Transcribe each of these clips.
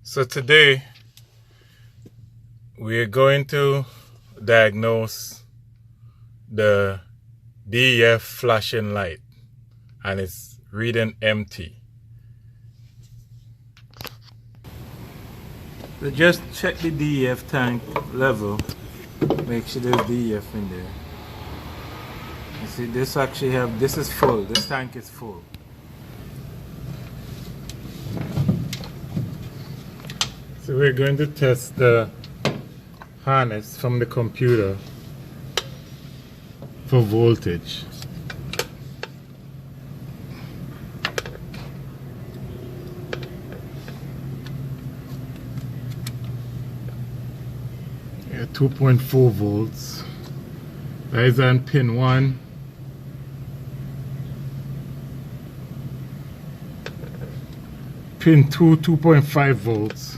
So today we're going to diagnose the DEF flashing light, and it's reading empty. So just check the DEF tank level, make sure there's DEF in there. You see, this is full, this tank is full. So we're going to test the harness from the computer for voltage. Yeah, 2.4 volts. That is on pin 1. Pin 2, 2.5 volts.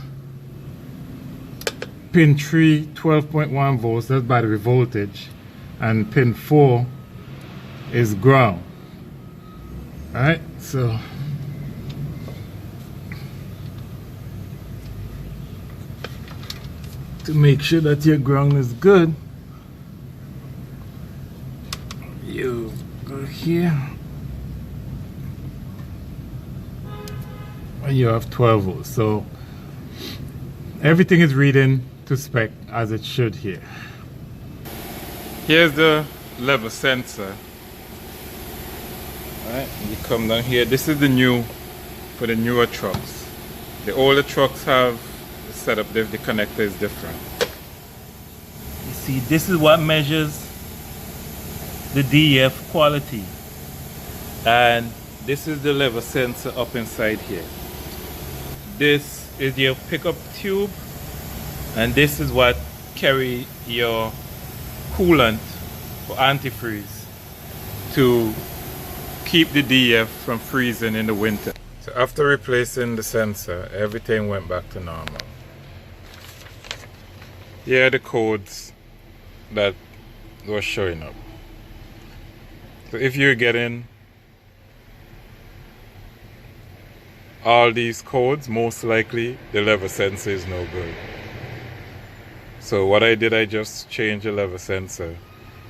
Pin 3, 12.1 volts, that's battery voltage. And pin 4 is ground. Alright, so to make sure that your ground is good, you go here and you have 12 volts. So everything is reading to spec as it should here. Here's the level sensor. Alright, you come down here. This is the new for the newer trucks. The older trucks have the setup, the connector is different. You see, this is what measures the DEF quality, and this is the level sensor up inside here. This is your pickup tube, and this is what carry your coolant for antifreeze to keep the DEF from freezing in the winter. So after replacing the sensor, everything went back to normal. Here are the codes that were showing up. So if you're getting all these codes, most likely the level sensor is no good. So what I did, I just changed the level sensor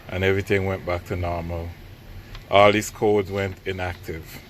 and everything went back to normal. All these codes went inactive.